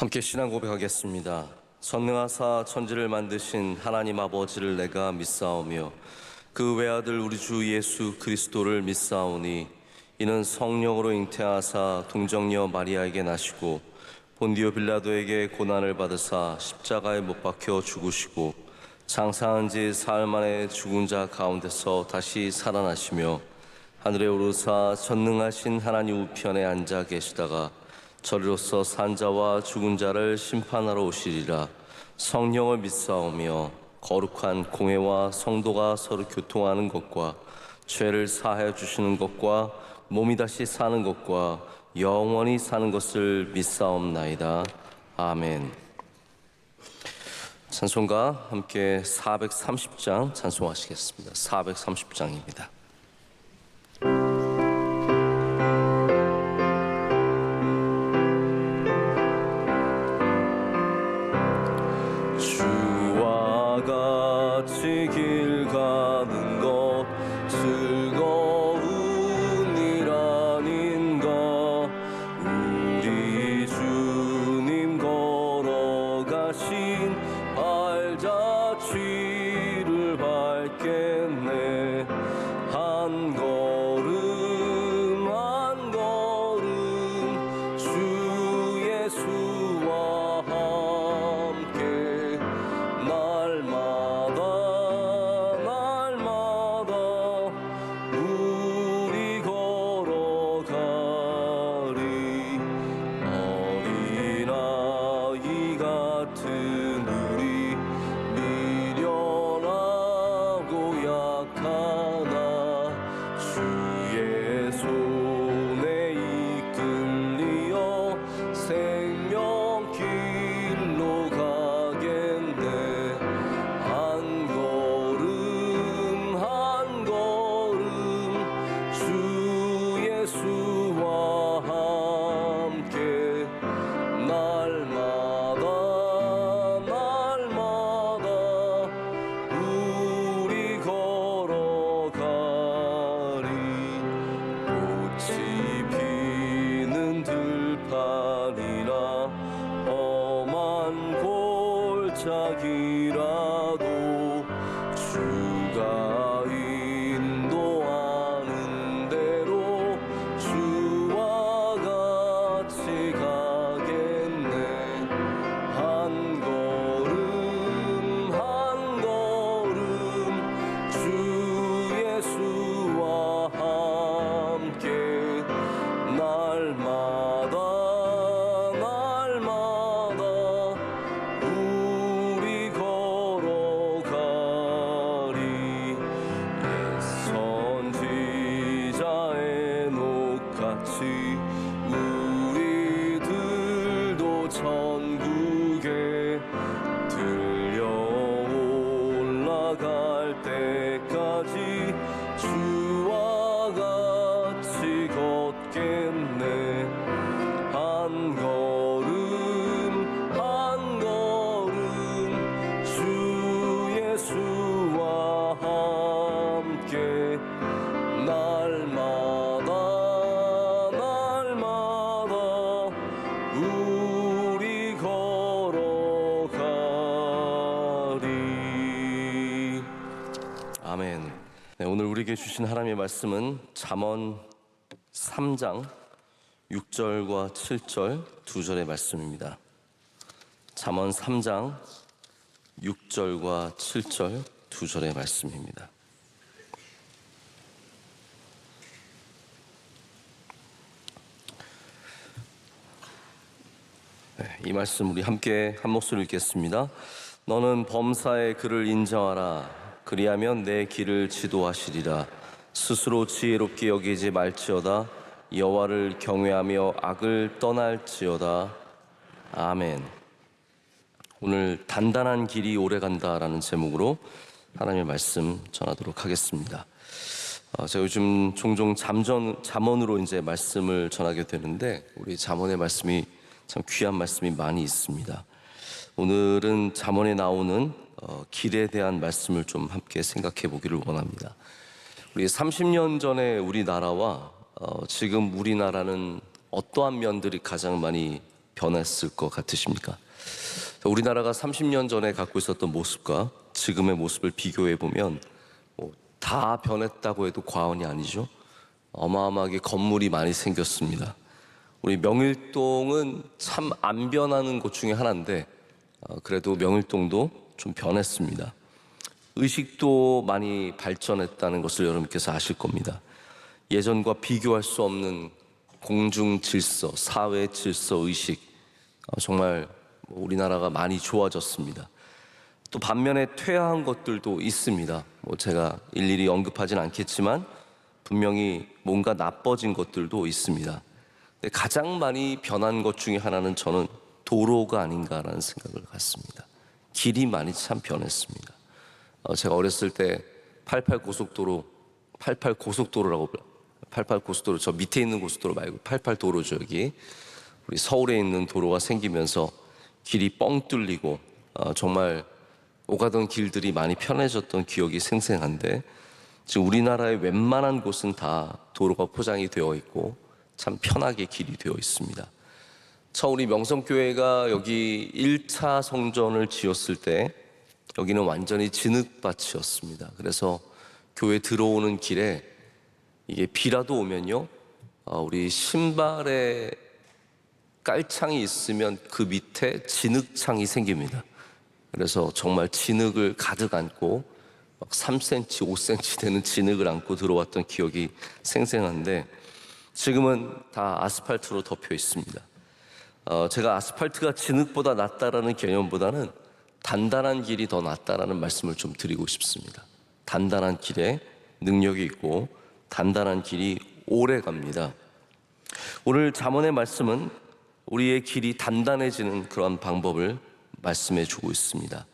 함께 신앙 고백하겠습니다. 선능하사 천지를 만드신 하나님 아버지를 내가 믿사오며 그 외아들 우리 주 예수 그리스도를 믿사오니 이는 성령으로 잉태하사 동정녀 마리아에게 나시고 본디오 빌라도에게 고난을 받으사 십자가에 못 박혀 죽으시고 장사한 지 사흘 만에 죽은 자 가운데서 다시 살아나시며 하늘에 오르사 전능하신 하나님 우편에 앉아 계시다가 저리로서 산 자와 죽은 자를 심판하러 오시리라. 성령을 믿사오며 거룩한 공회와 성도가 서로 교통하는 것과 죄를 사하여 주시는 것과 몸이 다시 사는 것과 영원히 사는 것을 믿사옵나이다. 아멘. 찬송가 함께 430장 찬송하시겠습니다. 430장입니다. 주와 같이 길 가는 것 즐거운 일 아닌가. 우리 주님 걸어가신 발자취를 밟겠네. 한 걸음 한 걸음 주 예수와 함께 날마다 날마다 우리 걸어가리. 어린아이 같은 우리 미련하고 약하나 주의 손에 이끌리어 생명길로 가겠네. 한 걸음 한 걸음 주 예수와 함께 날마다 날마다 우리 걸어가리. 꽃이 피는 들판이나 험한 골짜기라도 주가 인도하는 대로 주와 같이 가겠네. 한 걸음 한 걸음 주 예수와 함께 날마다 날마다 우리 걸어가리. 옛 선지자의 녹같이 우리들도 천국에 들려 올라갈 때까지 주와 같이 걷겠네. 한 걸음 한 걸음 주 예수와 함께 날마다 날마다 우리 걸어가리. 아멘. 네, 오늘 우리에게 주신 하나님의 말씀은 잠언 3장 6절과 7절 두 절의 말씀입니다. 잠언 3장 6절과 7절 두 절의 말씀입니다. 이 말씀 우리 함께 한 목소리 읽겠습니다. 너는 범사의 그를 인정하라. 그리하면 내 길을 지도하시리라. 스스로 지혜롭게 여기지 말지어다. 여호와를 경외하며 악을 떠날지어다. 아멘. 오늘 단단한 길이 오래간다라는 제목으로 하나님의 말씀 전하도록 하겠습니다. 제가 요즘 종종 잠언으로 이제 말씀을 전하게 되는데 우리 잠언의 말씀이 참 귀한 말씀이 많이 있습니다. 오늘은 잠언에 나오는 길에 대한 말씀을 좀 함께 생각해 보기를 원합니다. 우리 30년 전에 우리나라와 지금 우리나라는 어떠한 면들이 가장 많이 변했을 것 같으십니까? 우리나라가 30년 전에 갖고 있었던 모습과 지금의 모습을 비교해 보면 다 변했다고 해도 과언이 아니죠. 어마어마하게 건물이 많이 생겼습니다. 우리 명일동은 참 안 변하는 곳 중에 하나인데 그래도 명일동도 좀 변했습니다. 의식도 많이 발전했다는 것을 여러분께서 아실 겁니다. 예전과 비교할 수 없는 공중 질서, 사회 질서, 의식, 정말 우리나라가 많이 좋아졌습니다. 또 반면에 퇴화한 것들도 있습니다. 제가 일일이 언급하진 않겠지만 분명히 뭔가 나빠진 것들도 있습니다. 근데 가장 많이 변한 것 중에 하나는 저는 도로가 아닌가라는 생각을 갖습니다. 길이 많이 참 변했습니다. 제가 어렸을 때 88고속도로, 88고속도로 저 밑에 있는 고속도로 말고 88도로죠. 여기 우리 서울에 있는 도로가 생기면서 길이 뻥 뚫리고 정말 오가던 길들이 많이 편해졌던 기억이 생생한데, 지금 우리나라의 웬만한 곳은 다 도로가 포장이 되어 있고 참 편하게 길이 되어 있습니다. 처음 우리 명성교회가 여기 1차 성전을 지었을 때 여기는 완전히 진흙밭이었습니다. 그래서 교회 들어오는 길에 이게 비라도 오면요, 우리 신발에 깔창이 있으면 그 밑에 진흙창이 생깁니다. 그래서 정말 진흙을 가득 안고 막 3cm, 5cm 되는 진흙을 안고 들어왔던 기억이 생생한데, 지금은 다 아스팔트로 덮여 있습니다. 제가 아스팔트가 진흙보다 낫다라는 개념보다는 단단한 길이 더 낫다라는 말씀을 좀 드리고 싶습니다. 단단한 길에 능력이 있고 단단한 길이 오래 갑니다. 오늘 잠언의 말씀은 우리의 길이 단단해지는 그런 방법을 말씀해 주고 있습니다.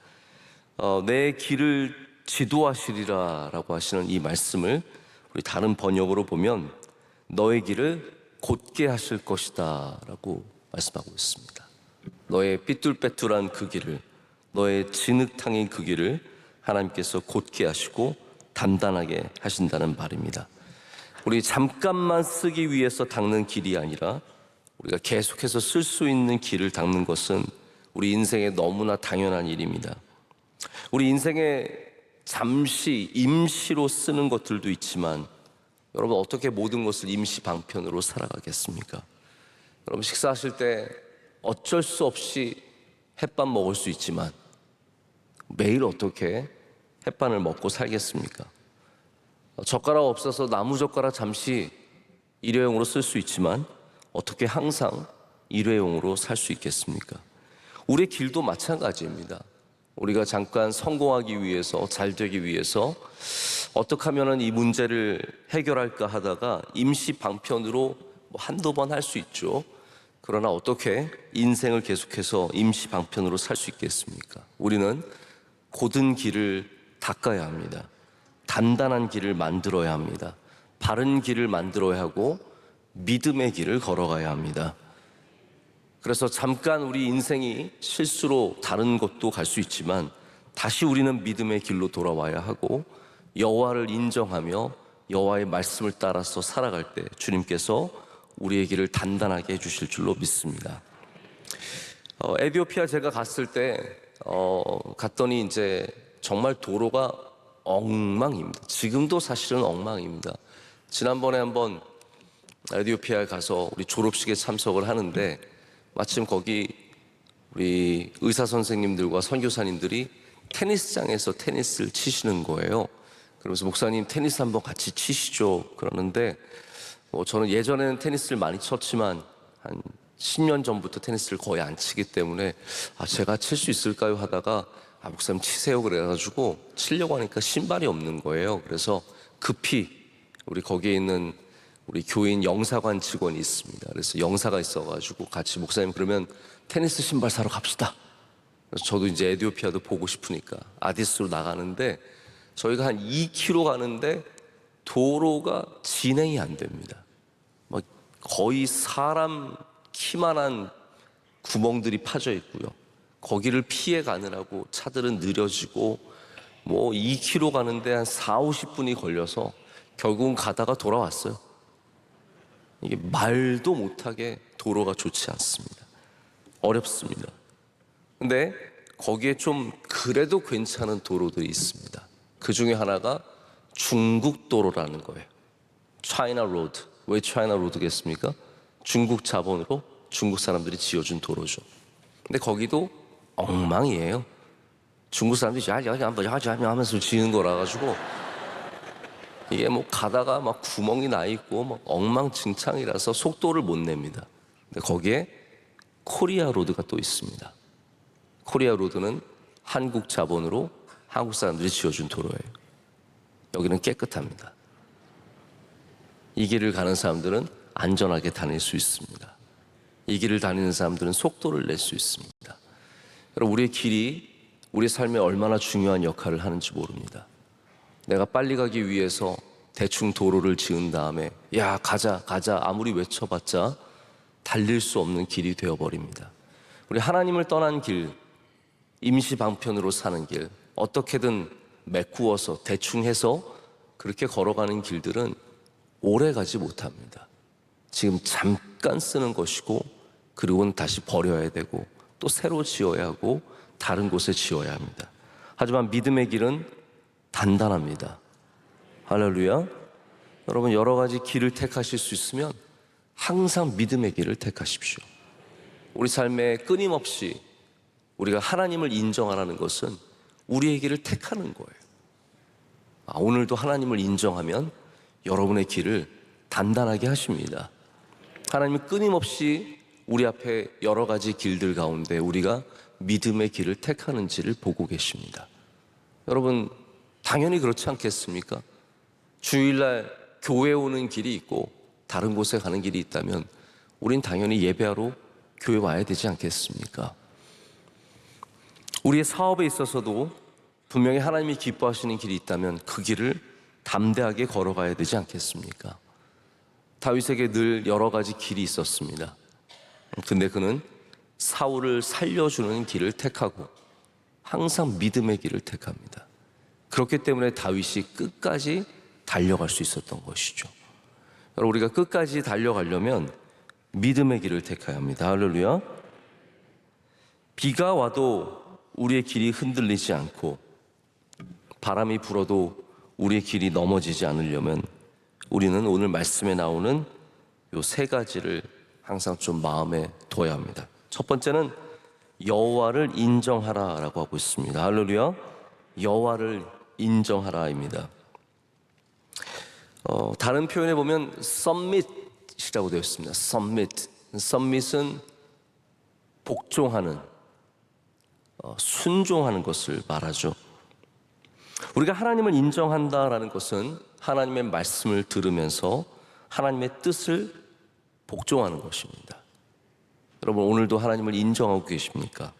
내 길을 지도하시리라 라고 하시는 이 말씀을 우리 다른 번역으로 보면 너의 길을 곧게 하실 것이다 라고 말씀하고 있습니다. 너의 삐뚤빼뚤한 그 길을, 너의 진흙탕인 그 길을 하나님께서 곧게 하시고 단단하게 하신다는 말입니다. 우리 잠깐만 쓰기 위해서 닦는 길이 아니라 우리가 계속해서 쓸 수 있는 길을 닦는 것은 우리 인생에 너무나 당연한 일입니다. 우리 인생에 잠시 임시로 쓰는 것들도 있지만 여러분, 어떻게 모든 것을 임시 방편으로 살아가겠습니까? 여러분, 식사하실 때 어쩔 수 없이 햇반 먹을 수 있지만 매일 어떻게 햇반을 먹고 살겠습니까? 젓가락 없어서 나무젓가락 잠시 일회용으로 쓸 수 있지만 어떻게 항상 일회용으로 살 수 있겠습니까? 우리의 길도 마찬가지입니다. 우리가 잠깐 성공하기 위해서, 잘 되기 위해서 어떻게 하면 이 문제를 해결할까 하다가 임시 방편으로 한두 번 할 수 있죠. 그러나 어떻게 인생을 계속해서 임시 방편으로 살 수 있겠습니까? 우리는 곧은 길을 닦아야 합니다. 단단한 길을 만들어야 합니다. 바른 길을 만들어야 하고 믿음의 길을 걸어가야 합니다. 그래서 잠깐 우리 인생이 실수로 다른 곳도 갈 수 있지만 다시 우리는 믿음의 길로 돌아와야 하고 여호와를 인정하며 여호와의 말씀을 따라서 살아갈 때 주님께서 우리의 길을 단단하게 해주실 줄로 믿습니다. 에티오피아 제가 갔을 때 갔더니 이제 정말 도로가 엉망입니다. 지금도 사실은 엉망입니다. 지난번에 한번 에티오피아에 가서 우리 졸업식에 참석을 하는데 마침 거기 우리 의사 선생님들과 선교사님들이 테니스장에서 테니스를 치시는 거예요. 그러면서 목사님 테니스 한번 같이 치시죠 그러는데 저는 예전에는 테니스를 많이 쳤지만 한 10년 전부터 테니스를 거의 안 치기 때문에 제가 칠 수 있을까요 하다가 목사님 치세요 그래가지고 치려고 하니까 신발이 없는 거예요. 그래서 급히 우리 거기에 있는 우리 교인 영사관 직원이 있습니다. 그래서 영사가 있어가지고 같이 목사님 그러면 테니스 신발 사러 갑시다. 그래서 저도 이제 에티오피아도 보고 싶으니까 아디스로 나가는데 저희가 한 2km 가는데 도로가 진행이 안 됩니다. 거의 사람 키만한 구멍들이 파져 있고요. 거기를 피해 가느라고 차들은 느려지고 2km 가는데 한 4, 50분이 걸려서 결국은 가다가 돌아왔어요. 이게 말도 못하게 도로가 좋지 않습니다. 어렵습니다. 근데 거기에 좀 그래도 괜찮은 도로들이 있습니다. 그 중에 하나가 중국 도로라는 거예요. 차이나 로드. 왜 차이나 로드겠습니까? 중국 자본으로 중국 사람들이 지어준 도로죠. 근데 거기도 엉망이에요. 중국 사람들이 하면서 지은 거라 가지고 이게 뭐 가다가 막 구멍이 나 있고 막 엉망진창이라서 속도를 못 냅니다. 근데 거기에 코리아 로드가 또 있습니다. 코리아 로드는 한국 자본으로 한국 사람들이 지어준 도로예요. 여기는 깨끗합니다. 이 길을 가는 사람들은 안전하게 다닐 수 있습니다. 이 길을 다니는 사람들은 속도를 낼 수 있습니다. 여러분, 우리의 길이 우리 삶에 얼마나 중요한 역할을 하는지 모릅니다. 내가 빨리 가기 위해서 대충 도로를 지은 다음에 야 가자 아무리 외쳐봤자 달릴 수 없는 길이 되어버립니다. 우리 하나님을 떠난 길, 임시 방편으로 사는 길, 어떻게든 메꾸어서 대충 해서 그렇게 걸어가는 길들은 오래 가지 못합니다. 지금 잠깐 쓰는 것이고 그리고는 다시 버려야 되고 또 새로 지어야 하고 다른 곳에 지어야 합니다. 하지만 믿음의 길은 단단합니다. 할렐루야. 여러분, 여러 가지 길을 택하실 수 있으면 항상 믿음의 길을 택하십시오. 우리 삶에 끊임없이 우리가 하나님을 인정하라는 것은 우리의 길을 택하는 거예요. 오늘도 하나님을 인정하면 여러분의 길을 단단하게 하십니다. 하나님은 끊임없이 우리 앞에 여러 가지 길들 가운데 우리가 믿음의 길을 택하는지를 보고 계십니다. 여러분, 당연히 그렇지 않겠습니까? 주일날 교회 오는 길이 있고 다른 곳에 가는 길이 있다면 우린 당연히 예배하러 교회 와야 되지 않겠습니까? 우리의 사업에 있어서도 분명히 하나님이 기뻐하시는 길이 있다면 그 길을 담대하게 걸어가야 되지 않겠습니까? 다윗에게 늘 여러 가지 길이 있었습니다. 근데 그는 사울을 살려주는 길을 택하고 항상 믿음의 길을 택합니다. 그렇기 때문에 다윗이 끝까지 달려갈 수 있었던 것이죠. 여러분, 우리가 끝까지 달려가려면 믿음의 길을 택해야 합니다. 할렐루야. 비가 와도 우리의 길이 흔들리지 않고 바람이 불어도 우리의 길이 넘어지지 않으려면 우리는 오늘 말씀에 나오는 요 세 가지를 항상 좀 마음에 둬야 합니다. 첫 번째는 여호와를 인정하라라고 하고 있습니다. 할렐루야. 여호와를 인정하라입니다. 다른 표현에 보면 submit이라고 되어 있습니다. submit은 복종하는, 순종하는 것을 말하죠. 우리가 하나님을 인정한다라는 것은 하나님의 말씀을 들으면서 하나님의 뜻을 복종하는 것입니다. 여러분, 오늘도 하나님을 인정하고 계십니까?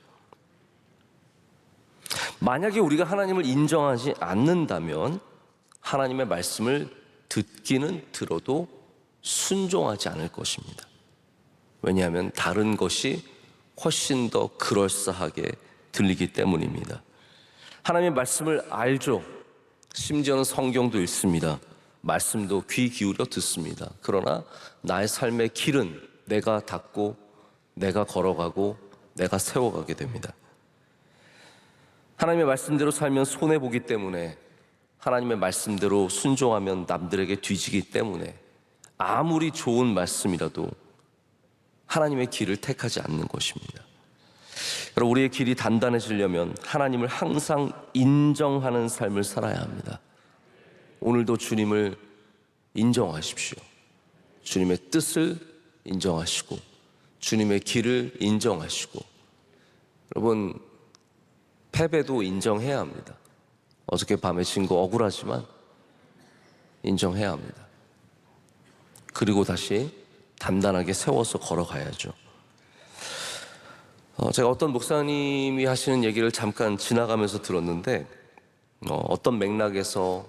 만약에 우리가 하나님을 인정하지 않는다면 하나님의 말씀을 듣기는 들어도 순종하지 않을 것입니다. 왜냐하면 다른 것이 훨씬 더 그럴싸하게 들리기 때문입니다. 하나님의 말씀을 알죠. 심지어는 성경도 읽습니다. 말씀도 귀 기울여 듣습니다. 그러나 나의 삶의 길은 내가 닦고 내가 걸어가고 내가 세워가게 됩니다. 하나님의 말씀대로 살면 손해보기 때문에, 하나님의 말씀대로 순종하면 남들에게 뒤지기 때문에 아무리 좋은 말씀이라도 하나님의 길을 택하지 않는 것입니다. 여러분, 우리의 길이 단단해지려면 하나님을 항상 인정하는 삶을 살아야 합니다. 오늘도 주님을 인정하십시오. 주님의 뜻을 인정하시고 주님의 길을 인정하시고, 여러분, 패배도 인정해야 합니다. 어저께 밤에 진 거 억울하지만 인정해야 합니다. 그리고 다시 단단하게 세워서 걸어가야죠. 제가 어떤 목사님이 하시는 얘기를 잠깐 지나가면서 들었는데, 어떤 맥락에서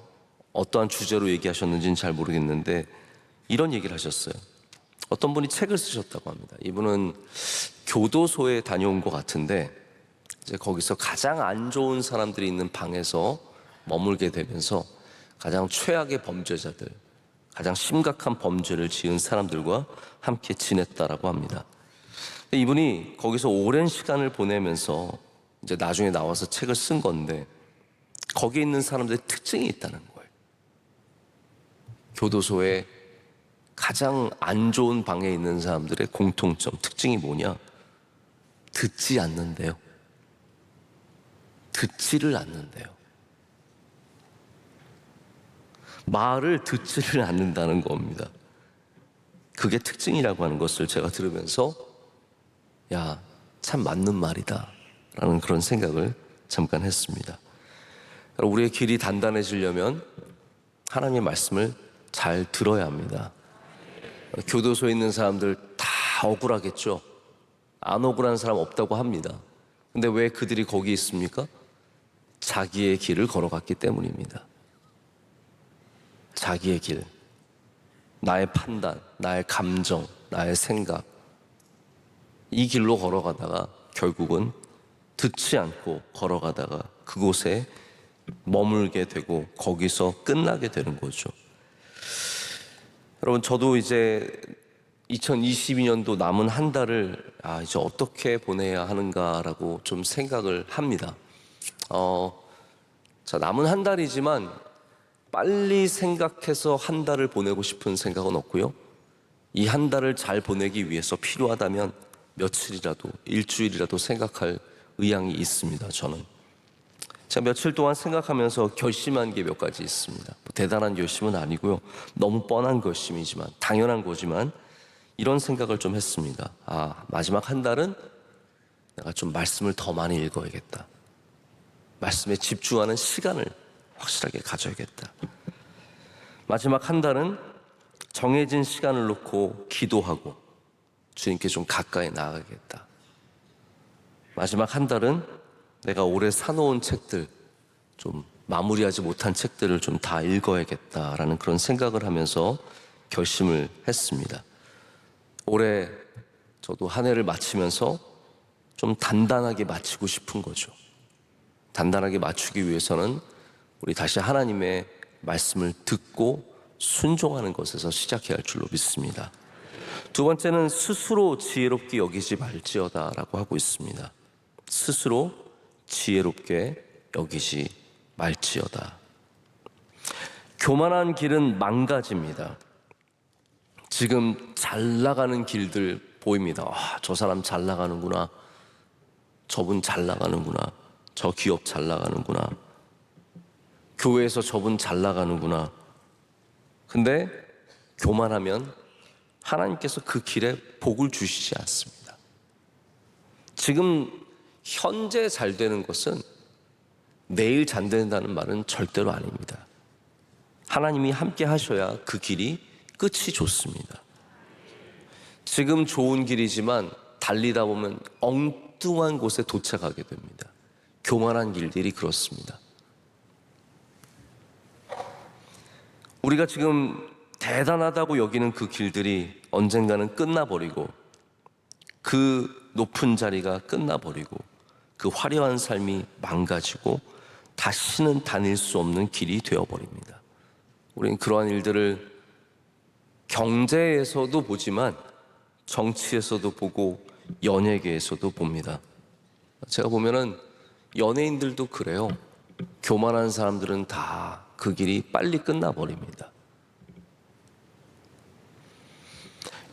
어떠한 주제로 얘기하셨는지는 잘 모르겠는데 이런 얘기를 하셨어요. 어떤 분이 책을 쓰셨다고 합니다. 이분은 교도소에 다녀온 것 같은데 이제 거기서 가장 안 좋은 사람들이 있는 방에서 머물게 되면서 가장 최악의 범죄자들, 가장 심각한 범죄를 지은 사람들과 함께 지냈다라고 합니다. 이분이 거기서 오랜 시간을 보내면서 이제 나중에 나와서 책을 쓴 건데, 거기에 있는 사람들의 특징이 있다는 거예요. 교도소에 가장 안 좋은 방에 있는 사람들의 공통점, 특징이 뭐냐? 듣지 않는데요. 듣지를 않는데요. 말을 듣지를 않는다는 겁니다. 그게 특징이라고 하는 것을 제가 들으면서 야, 참 맞는 말이다 라는 그런 생각을 잠깐 했습니다. 우리의 길이 단단해지려면 하나님의 말씀을 잘 들어야 합니다. 교도소에 있는 사람들 다 억울하겠죠. 안 억울한 사람 없다고 합니다. 근데 왜 그들이 거기 있습니까? 자기의 길을 걸어갔기 때문입니다. 자기의 길, 나의 판단, 나의 감정, 나의 생각, 이 길로 걸어가다가 결국은 듣지 않고 걸어가다가 그곳에 머물게 되고 거기서 끝나게 되는 거죠. 여러분, 저도 이제 2022년도 남은 한 달을 이제 어떻게 보내야 하는가라고 좀 생각을 합니다. 남은 한 달이지만 빨리 생각해서 한 달을 보내고 싶은 생각은 없고요. 이 한 달을 잘 보내기 위해서 필요하다면 며칠이라도, 일주일이라도 생각할 의향이 있습니다. 저는 제가 며칠 동안 생각하면서 결심한 게 몇 가지 있습니다. 뭐 대단한 결심은 아니고요. 너무 뻔한 결심이지만, 당연한 거지만 이런 생각을 좀 했습니다. 마지막 한 달은 내가 좀 말씀을 더 많이 읽어야겠다. 말씀에 집중하는 시간을 확실하게 가져야겠다. 마지막 한 달은 정해진 시간을 놓고 기도하고 주님께 좀 가까이 나아가겠다. 마지막 한 달은 내가 올해 사놓은 책들, 좀 마무리하지 못한 책들을 좀 다 읽어야겠다라는 그런 생각을 하면서 결심을 했습니다. 올해 저도 한 해를 마치면서 좀 단단하게 마치고 싶은 거죠. 단단하게 맞추기 위해서는 우리 다시 하나님의 말씀을 듣고 순종하는 것에서 시작해야 할 줄로 믿습니다. 두 번째는 스스로 지혜롭게 여기지 말지어다 라고 하고 있습니다. 스스로 지혜롭게 여기지 말지어다. 교만한 길은 망가집니다. 지금 잘 나가는 길들 보입니다. 저 사람 잘 나가는구나. 저분 잘 나가는구나. 저 기업 잘 나가는구나. 교회에서 저분 잘 나가는구나. 근데 교만하면 하나님께서 그 길에 복을 주시지 않습니다. 지금 현재 잘 되는 것은 내일 잘 된다는 말은 절대로 아닙니다. 하나님이 함께 하셔야 그 길이 끝이 좋습니다. 지금 좋은 길이지만 달리다 보면 엉뚱한 곳에 도착하게 됩니다. 교만한 길들이 그렇습니다. 우리가 지금 대단하다고 여기는 그 길들이 언젠가는 끝나버리고, 그 높은 자리가 끝나버리고, 그 화려한 삶이 망가지고 다시는 다닐 수 없는 길이 되어버립니다. 우리는 그러한 일들을 경제에서도 보지만 정치에서도 보고 연예계에서도 봅니다. 제가 보면은 연예인들도 그래요. 교만한 사람들은 다 그 길이 빨리 끝나버립니다.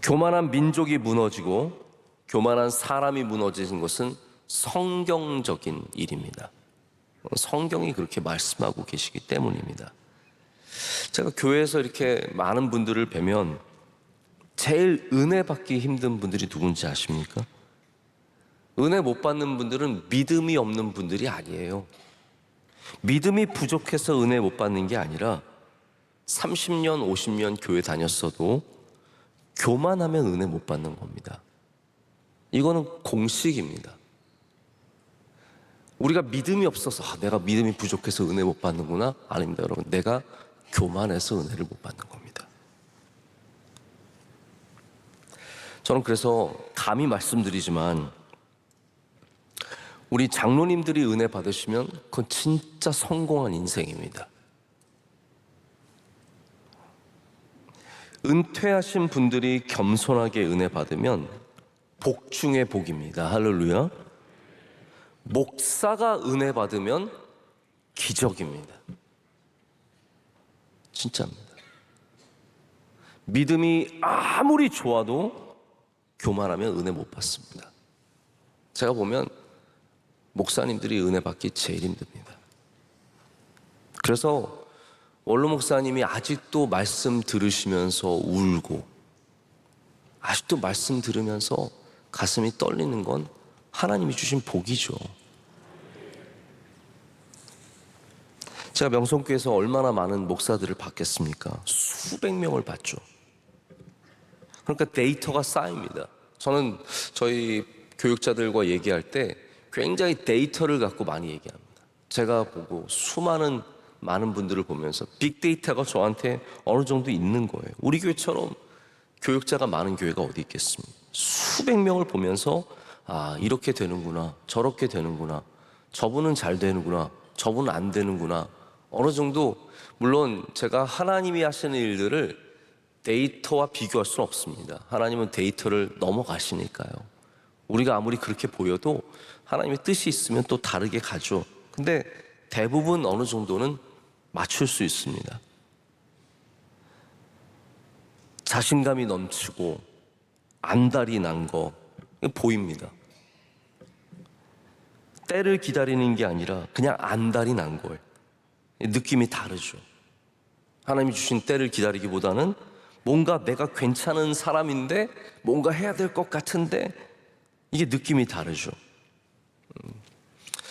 교만한 민족이 무너지고 교만한 사람이 무너지는 것은 성경적인 일입니다. 성경이 그렇게 말씀하고 계시기 때문입니다. 제가 교회에서 이렇게 많은 분들을 뵈면 제일 은혜 받기 힘든 분들이 누군지 아십니까? 은혜 못 받는 분들은 믿음이 없는 분들이 아니에요. 믿음이 부족해서 은혜 못 받는 게 아니라 30년, 50년 교회 다녔어도 교만하면 은혜 못 받는 겁니다. 이거는 공식입니다. 우리가 믿음이 없어서 내가 믿음이 부족해서 은혜 못 받는구나? 아닙니다, 여러분. 내가 교만해서 은혜를 못 받는 겁니다. 저는 그래서 감히 말씀드리지만 우리 장로님들이 은혜 받으시면 그건 진짜 성공한 인생입니다. 은퇴하신 분들이 겸손하게 은혜 받으면 복 중의 복입니다. 할렐루야. 목사가 은혜 받으면 기적입니다. 진짜입니다. 믿음이 아무리 좋아도 교만하면 은혜 못 받습니다. 제가 보면 목사님들이 은혜 받기 제일 힘듭니다. 그래서 원로 목사님이 아직도 말씀 들으시면서 울고, 아직도 말씀 들으면서 가슴이 떨리는 건 하나님이 주신 복이죠. 제가 명성교회에서 얼마나 많은 목사들을 받겠습니까? 수백 명을 받죠. 그러니까 데이터가 쌓입니다. 저는 저희 교육자들과 얘기할 때 굉장히 데이터를 갖고 많이 얘기합니다. 제가 보고 많은 분들을 보면서 빅데이터가 저한테 어느 정도 있는 거예요. 우리 교회처럼 교육자가 많은 교회가 어디 있겠습니까? 수백 명을 보면서 이렇게 되는구나, 저렇게 되는구나, 저분은 잘 되는구나, 저분은 안 되는구나. 어느 정도, 물론 제가 하나님이 하시는 일들을 데이터와 비교할 수는 없습니다. 하나님은 데이터를 넘어가시니까요. 우리가 아무리 그렇게 보여도 하나님의 뜻이 있으면 또 다르게 가죠. 근데 대부분 어느 정도는 맞출 수 있습니다. 자신감이 넘치고 안달이 난 거 보입니다. 때를 기다리는 게 아니라 그냥 안달이 난 거예요. 느낌이 다르죠. 하나님이 주신 때를 기다리기보다는 뭔가 내가 괜찮은 사람인데 뭔가 해야 될 것 같은데 이게 느낌이 다르죠.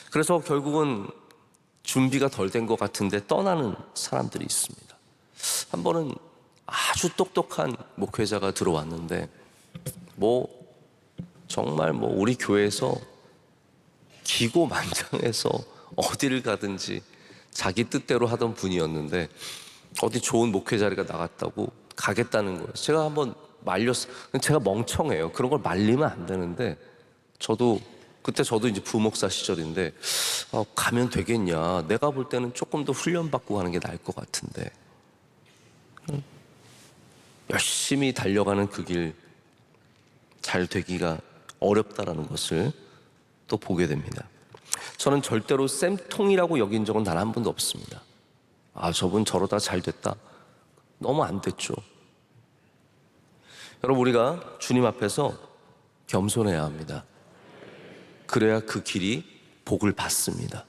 그래서 결국은 준비가 덜 된 것 같은데 떠나는 사람들이 있습니다. 한 번은 아주 똑똑한 목회자가 들어왔는데 정말 우리 교회에서 기고만장해서 어디를 가든지 자기 뜻대로 하던 분이었는데 어디 좋은 목회 자리가 나갔다고 가겠다는 거예요. 제가 한번 말렸어요. 제가 멍청해요. 그런 걸 말리면 안 되는데 그때 저도 이제 부목사 시절인데 가면 되겠냐. 내가 볼 때는 조금 더 훈련받고 가는 게 나을 것 같은데. 열심히 달려가는 그 길 잘 되기가 어렵다라는 것을 또 보게 됩니다. 저는 절대로 쌤통이라고 여긴 적은 단 한 번도 없습니다. 저분 저러다 잘 됐다. 너무 안 됐죠. 여러분, 우리가 주님 앞에서 겸손해야 합니다. 그래야 그 길이 복을 받습니다.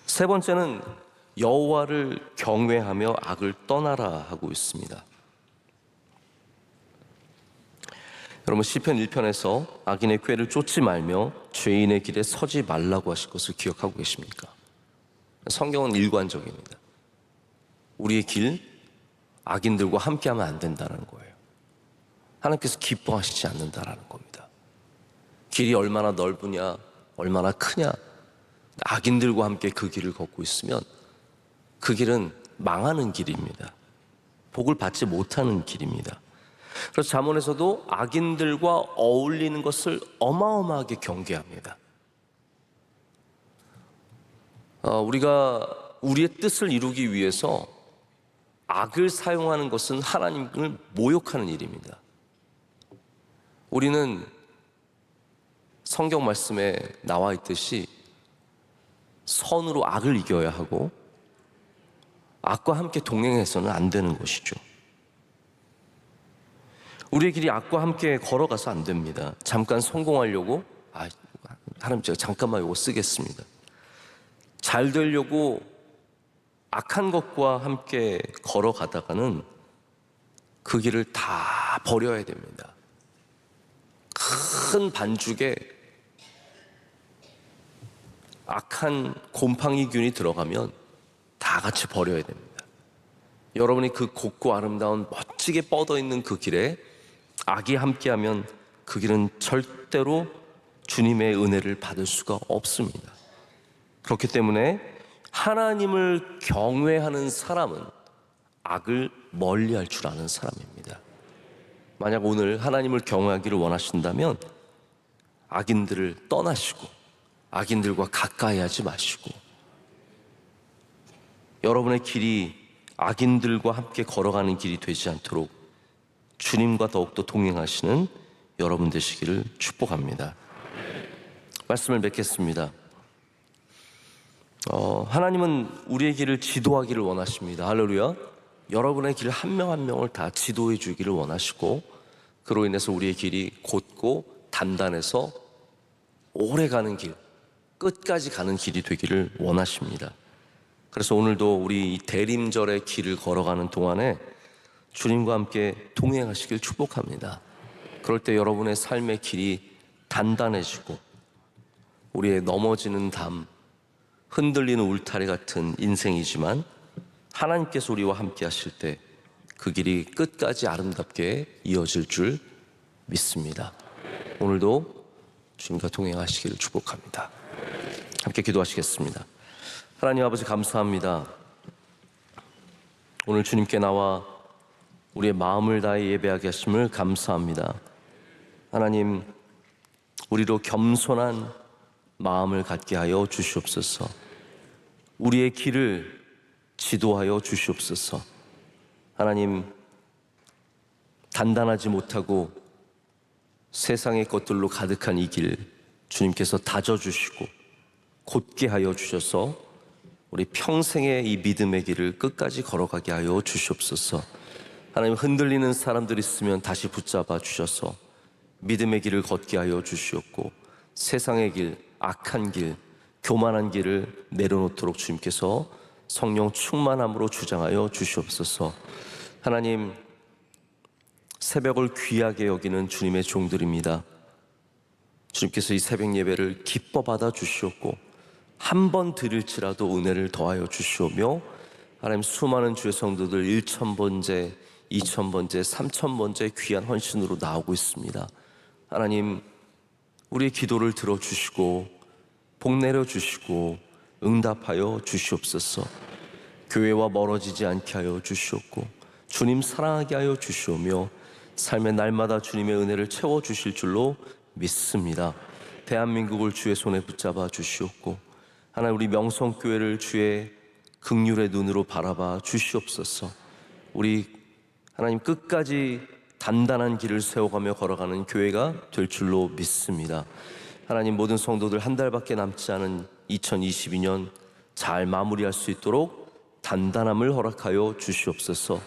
세 번째는 여호와를 경외하며 악을 떠나라 하고 있습니다. 여러분, 시편 1편에서 악인의 꾀를 쫓지 말며 죄인의 길에 서지 말라고 하실 것을 기억하고 계십니까? 성경은 일관적입니다. 우리의 길, 악인들과 함께하면 안 된다는 거예요. 하나님께서 기뻐하시지 않는다라는 겁니다. 길이 얼마나 넓으냐, 얼마나 크냐, 악인들과 함께 그 길을 걷고 있으면 그 길은 망하는 길입니다. 복을 받지 못하는 길입니다. 그래서 잠언에서도 악인들과 어울리는 것을 어마어마하게 경계합니다. 우리가 우리의 뜻을 이루기 위해서 악을 사용하는 것은 하나님을 모욕하는 일입니다. 우리는 성경 말씀에 나와 있듯이 선으로 악을 이겨야 하고 악과 함께 동행해서는 안 되는 것이죠. 우리의 길이 악과 함께 걸어가서 안 됩니다. 잠깐 성공하려고 하나님 제가 잠깐만 이거 쓰겠습니다. 잘 되려고 악한 것과 함께 걸어가다가는 그 길을 다 버려야 됩니다. 큰 반죽에 악한 곰팡이균이 들어가면 다 같이 버려야 됩니다. 여러분이 그 곱고 아름다운 멋지게 뻗어있는 그 길에 악이 함께하면 그 길은 절대로 주님의 은혜를 받을 수가 없습니다. 그렇기 때문에 하나님을 경외하는 사람은 악을 멀리할 줄 아는 사람입니다. 만약 오늘 하나님을 경외하기를 원하신다면 악인들을 떠나시고 악인들과 가까이 하지 마시고 여러분의 길이 악인들과 함께 걸어가는 길이 되지 않도록 주님과 더욱더 동행하시는 여러분 되시기를 축복합니다. 말씀을 맺겠습니다. 하나님은 우리의 길을 지도하기를 원하십니다. 할렐루야. 여러분의 길 한 명 한 명을 다 지도해 주기를 원하시고, 그로 인해서 우리의 길이 곧고 단단해서 오래 가는 길, 끝까지 가는 길이 되기를 원하십니다. 그래서 오늘도 우리 이 대림절의 길을 걸어가는 동안에 주님과 함께 동행하시길 축복합니다. 그럴 때 여러분의 삶의 길이 단단해지고, 우리의 넘어지는 담, 흔들리는 울타리 같은 인생이지만 하나님께서 우리와 함께 하실 때 그 길이 끝까지 아름답게 이어질 줄 믿습니다. 오늘도 주님과 동행하시기를 축복합니다. 함께 기도하시겠습니다. 하나님 아버지, 감사합니다. 오늘 주님께 나와 우리의 마음을 다해 예배하게 하심을 감사합니다. 하나님, 우리로 겸손한 마음을 갖게 하여 주시옵소서. 우리의 길을 지도하여 주시옵소서. 하나님, 단단하지 못하고 세상의 것들로 가득한 이 길 주님께서 다져주시고 곧게 하여 주셔서 우리 평생의 이 믿음의 길을 끝까지 걸어가게 하여 주시옵소서. 하나님, 흔들리는 사람들 있으면 다시 붙잡아 주셔서 믿음의 길을 걷게 하여 주시옵고, 세상의 길, 악한 길, 교만한 길을 내려놓도록 주님께서 성령 충만함으로 주장하여 주시옵소서. 하나님, 새벽을 귀하게 여기는 주님의 종들입니다. 주님께서 이 새벽 예배를 기뻐 받아 주시옵고, 한 번 드릴지라도 은혜를 더하여 주시오며, 하나님, 수많은 주의 성도들 1,000번째, 2,000번째, 3,000번째 귀한 헌신으로 나오고 있습니다. 하나님, 우리의 기도를 들어주시고 복 내려주시고 응답하여 주시옵소서. 교회와 멀어지지 않게 하여 주시옵고, 주님 사랑하게 하여 주시오며, 삶의 날마다 주님의 은혜를 채워주실 줄로 믿습니다. 대한민국을 주의 손에 붙잡아 주시옵고, 하나님, 우리 명성교회를 주의 긍휼의 눈으로 바라봐 주시옵소서. 우리 하나님, 끝까지 단단한 길을 세워가며 걸어가는 교회가 될 줄로 믿습니다. 하나님, 모든 성도들 한 달밖에 남지 않은 2022년 잘 마무리할 수 있도록 단단함을 허락하여 주시옵소서.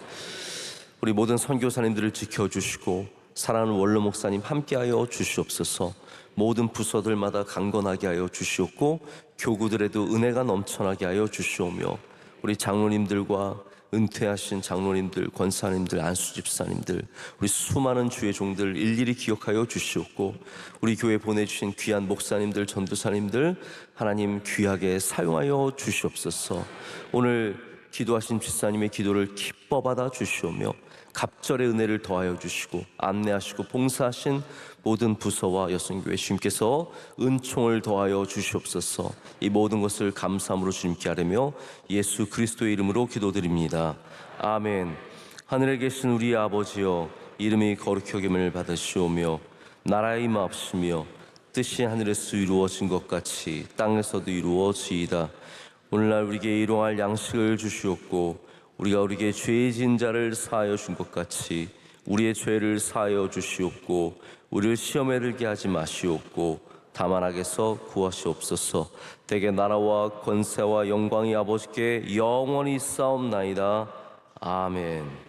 우리 모든 선교사님들을 지켜주시고 사랑하는 원로 목사님 함께하여 주시옵소서. 모든 부서들마다 강건하게 하여 주시옵고, 교구들에도 은혜가 넘쳐나게 하여 주시오며, 우리 장로님들과 은퇴하신 장로님들, 권사님들, 안수집사님들, 우리 수많은 주의 종들 일일이 기억하여 주시옵고, 우리 교회 보내주신 귀한 목사님들, 전도사님들 하나님 귀하게 사용하여 주시옵소서. 오늘 기도하신 집사님의 기도를 기뻐 받아 주시오며, 갑절의 은혜를 더하여 주시고 안내하시고 봉사하신 모든 부서와 여성교회 주님께서 은총을 더하여 주시옵소서. 이 모든 것을 감사함으로 주님께 아뢰며 예수 그리스도의 이름으로 기도드립니다. 아멘. 하늘에 계신 우리 아버지여, 이름이 거룩히 여김을 받으시오며 나라의 임하옵시며 뜻이 하늘에서 이루어진 것 같이 땅에서도 이루어지이다. 오늘날 우리에게 일용할 양식을 주시옵고, 우리가 우리에게 죄 지은 자를 사하여 준 것 같이 우리의 죄를 사하여 주시옵고, 우리를 시험에 들게 하지 마시옵고 다만 악에서 구하시옵소서. 대개 나라와 권세와 영광이 아버지께 영원히 있사옵나이다. 아멘.